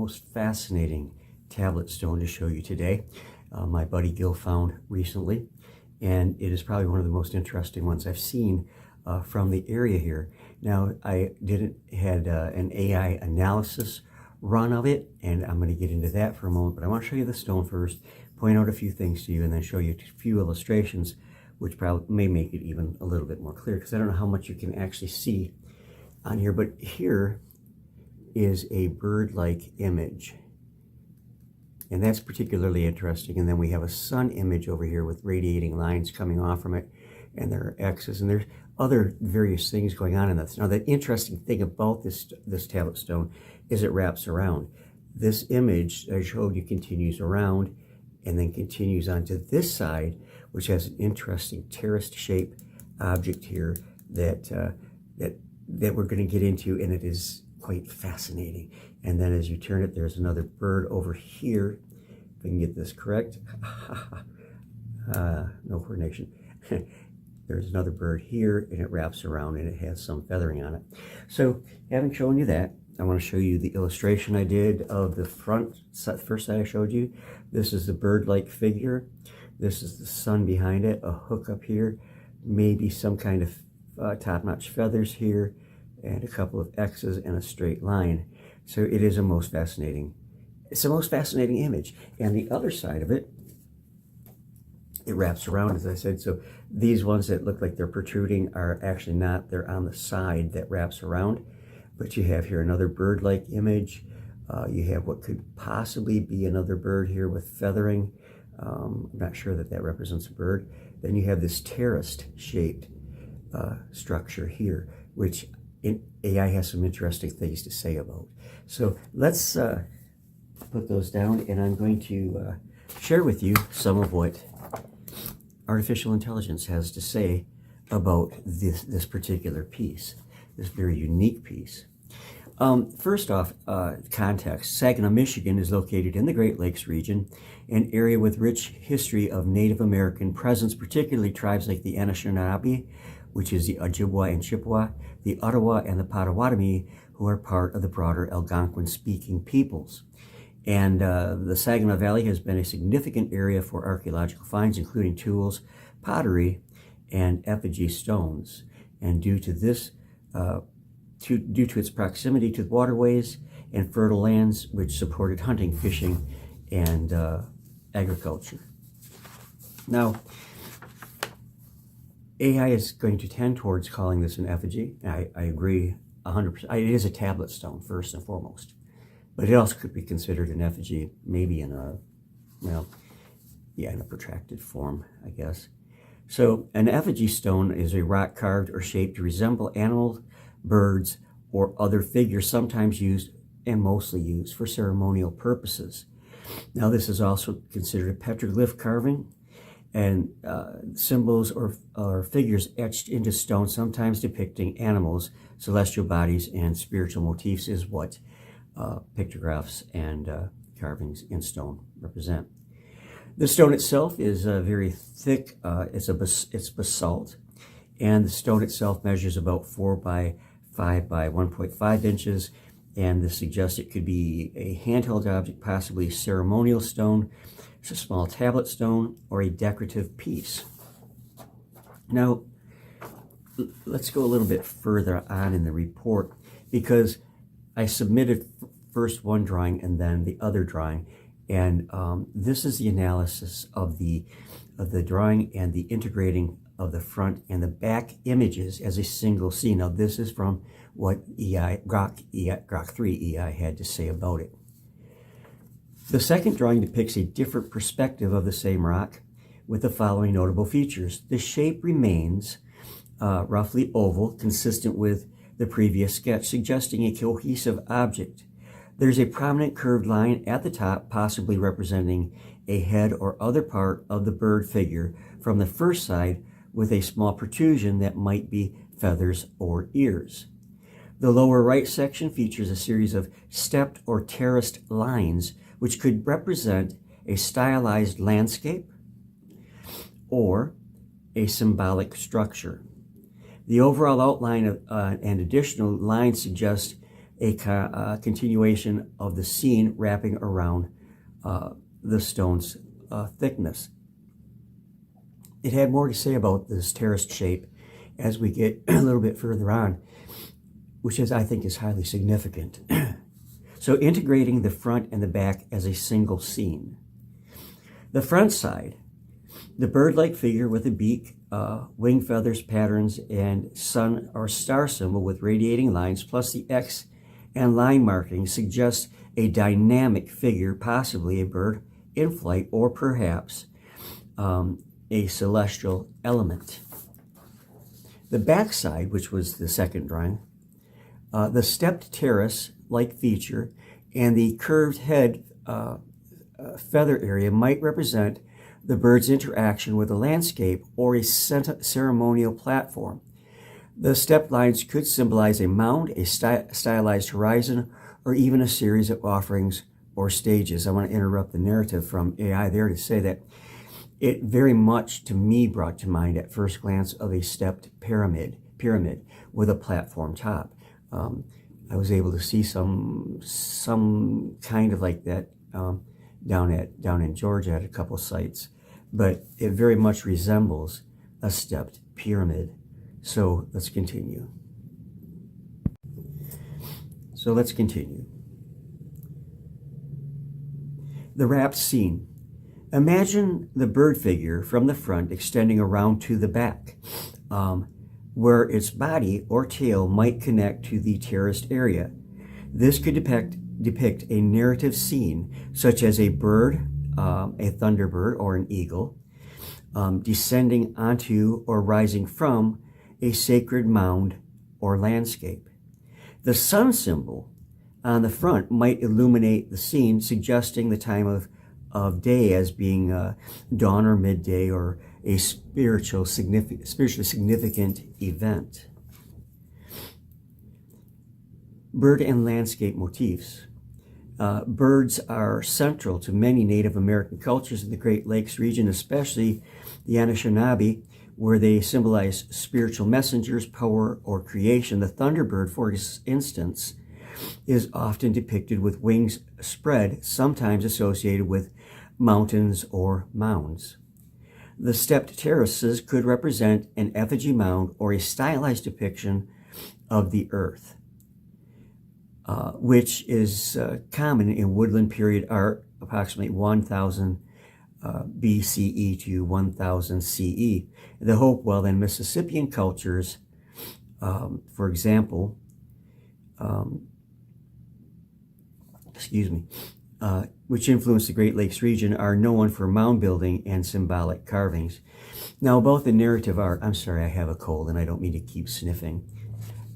most fascinating tablet stone to show you today. My buddy Gil found recently, and it is probably one of the most interesting ones I've seen from the area here. Now, I had an AI analysis run of it, and I'm going to get into that for a moment, but I want to show you the stone first, point out a few things to you, and then show you a few illustrations, which probably may make it even a little bit more clear, because I don't know how much you can actually see on here, but here is a bird-like image, and that's particularly interesting. And then we have a sun image over here with radiating lines coming off from it, and there are X's, and there's other various things going on in this. Now, the interesting thing about this tablet stone is it wraps around. This image I showed you continues around and then continues onto this side, which has an interesting terraced shaped object here that we're going to get into, and it is quite fascinating. And then as you turn it, there's another bird over here. If I can get this correct. No coordination. There's another bird here, and it wraps around, and it has some feathering on it. So, having shown you that, I want to show you the illustration I did of the first side I showed you. This is the bird-like figure. This is the sun behind it, a hook up here, maybe some kind of top-notch feathers here, and a couple of X's and a straight line. So it is it's the most fascinating image. And the other side of it, it wraps around, as I said. So these ones that look like they're protruding are actually not. They're on the side that wraps around. But you have here another bird-like image. You have what could possibly be another bird here with feathering. I'm not sure that represents a bird. Then you have this terraced shaped structure here, which AI has some interesting things to say about. So let's put those down, and I'm going to share with you some of what artificial intelligence has to say about this particular piece, this very unique piece. First off, context. Saginaw, Michigan is located in the Great Lakes region, an area with rich history of Native American presence, particularly tribes like the Anishinaabe, which is the Ojibwa and Chippewa, the Ottawa and the Potawatomi, who are part of the broader Algonquin-speaking peoples. And the Saginaw Valley has been a significant area for archaeological finds, including tools, pottery, and effigy stones. And due to this, due to its proximity to waterways and fertile lands, which supported hunting, fishing, and agriculture. Now, AI is going to tend towards calling this an effigy. I agree 100%. It is a tablet stone, first and foremost. But it also could be considered an effigy, maybe in in a protracted form, I guess. So an effigy stone is a rock carved or shaped to resemble animals, birds, or other figures, sometimes used and mostly used for ceremonial purposes. Now, this is also considered a petroglyph carving, and symbols or figures etched into stone, sometimes depicting animals, celestial bodies, and spiritual motifs, is what pictographs and carvings in stone represent. The stone itself is very thick. It's basalt, and the stone itself measures about 4 by 5 by 1.5 inches, and this suggests it could be a handheld object, possibly a ceremonial stone, a small tablet stone, or a decorative piece. Now, let's go a little bit further on in the report, because I submitted first one drawing and then the other drawing, and this is the analysis of the drawing and the integrating of the front and the back images as a single scene. Now, this is from what Grok 3 EI had to say about it. The second drawing depicts a different perspective of the same rock with the following notable features. The shape remains roughly oval, consistent with the previous sketch, suggesting a cohesive object. There's a prominent curved line at the top, possibly representing a head or other part of the bird figure from the first side, with a small protrusion that might be feathers or ears. The lower right section features a series of stepped or terraced lines, which could represent a stylized landscape or a symbolic structure. The overall outline and additional lines suggest a continuation of the scene wrapping around the stone's thickness. It had more to say about this terraced shape as we get a little bit further on, which I think is highly significant. So integrating the front and the back as a single scene. The front side, the bird-like figure with a beak, wing feathers, patterns, and sun or star symbol with radiating lines, plus the X and line marking suggests a dynamic figure, possibly a bird in flight, or perhaps a celestial element. The backside, which was the second drawing, the stepped terrace-like feature and the curved head feather area might represent the bird's interaction with the landscape or a ceremonial platform. The stepped lines could symbolize a mound, a stylized horizon, or even a series of offerings or stages. I want to interrupt the narrative from AI there to say that it very much, to me, brought to mind at first glance of a stepped pyramid with a platform top. I was able to see some kind of like that down in Georgia at a couple sites, but it very much resembles a stepped pyramid. So let's continue. The wrapped scene. Imagine the bird figure from the front extending around to the back, where its body or tail might connect to the terraced area. This could depict a narrative scene, such as a bird, a thunderbird or an eagle, descending onto or rising from a sacred mound or landscape. The sun symbol on the front might illuminate the scene, suggesting the time of day as being dawn or midday, or a spiritually significant event. Bird and landscape motifs. Birds are central to many Native American cultures in the Great Lakes region, especially the Anishinaabe, where they symbolize spiritual messengers, power, or creation. The thunderbird, for instance, is often depicted with wings spread, sometimes associated with mountains or mounds. The stepped terraces could represent an effigy mound or a stylized depiction of the earth, which is common in woodland period art, approximately 1000 BCE to 1000 CE. The Hopewell and Mississippian cultures, for example, which influenced the Great Lakes region, are known for mound building and symbolic carvings. Now, about the narrative art, I'm sorry, I have a cold and I don't mean to keep sniffing,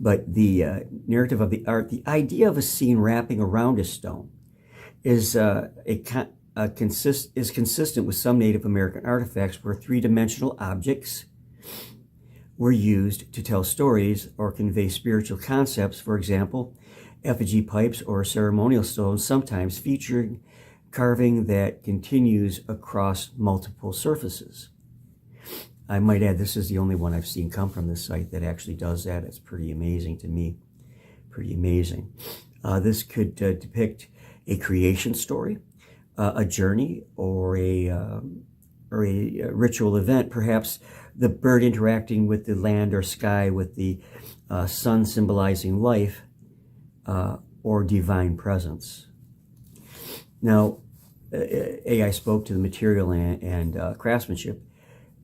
but the narrative of the art, the idea of a scene wrapping around a stone is consistent with some Native American artifacts where three-dimensional objects were used to tell stories or convey spiritual concepts. For example, effigy pipes or ceremonial stones sometimes featuring carving that continues across multiple surfaces. I might add, this is the only one I've seen come from this site that actually does that. It's pretty amazing to me. Pretty amazing. This could depict a creation story, a journey, or a ritual event. Perhaps the bird interacting with the land or sky, with the sun symbolizing life, or divine presence. Now, AI spoke to the material and craftsmanship,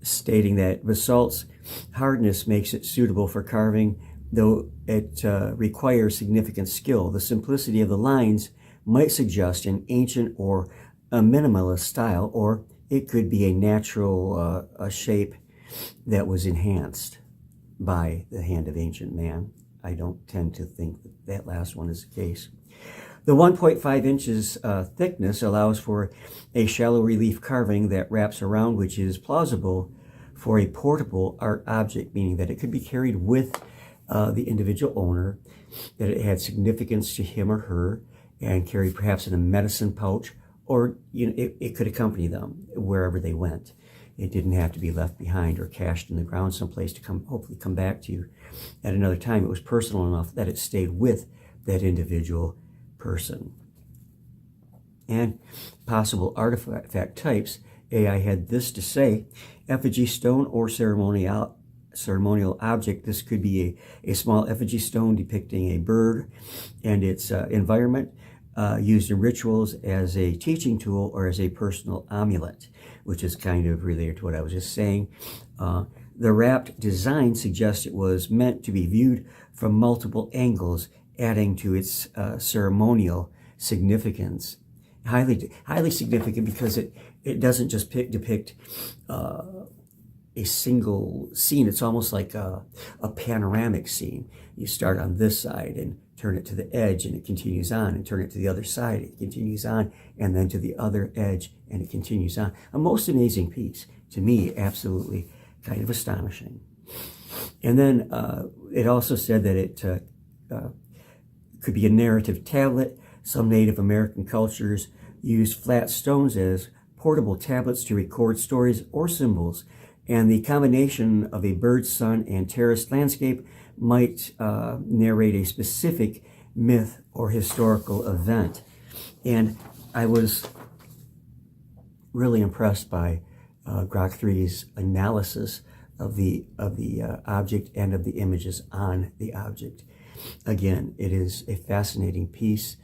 stating that basalt's hardness makes it suitable for carving, though it requires significant skill. The simplicity of the lines might suggest an ancient or a minimalist style, or it could be a natural shape that was enhanced by the hand of ancient man. I don't tend to think that last one is the case. The 1.5 inches thickness allows for a shallow relief carving that wraps around, which is plausible for a portable art object, meaning that it could be carried with the individual owner, that it had significance to him or her, and carried perhaps in a medicine pouch, or it could accompany them wherever they went. It didn't have to be left behind or cached in the ground someplace to hopefully come back to you at another time. It was personal enough that it stayed with that individual person. And possible artifact types, AI had this to say: effigy stone or ceremonial object. This could be a small effigy stone depicting a bird and its environment, used in rituals as a teaching tool or as a personal amulet, which is kind of related to what I was just saying. The wrapped design suggests it was meant to be viewed from multiple angles, adding to its ceremonial significance. Highly significant, because it doesn't just depict a single scene. It's almost like a panoramic scene. You start on this side and turn it to the edge, and it continues on, and turn it to the other side, it continues on, and then to the other edge, and it continues on. A most amazing piece. To me, absolutely kind of astonishing. And then it also said that it could be a narrative tablet. Some Native American cultures used flat stones as portable tablets to record stories or symbols, and the combination of a bird, sun, and terraced landscape might narrate a specific myth or historical event. And I was really impressed by Grok 3's analysis of the object and of the images on the object. Again, it is a fascinating piece,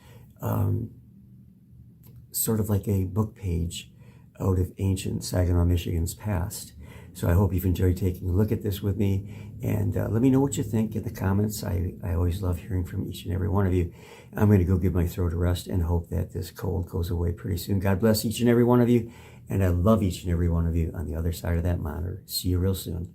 sort of like a book page out of ancient Saginaw, Michigan's past. So I hope you've enjoyed taking a look at this with me, and let me know what you think in the comments. I always love hearing from each and every one of you. I'm going to go give my throat a rest and hope that this cold goes away pretty soon. God bless each and every one of you, and I love each and every one of you on the other side of that monitor. See you real soon.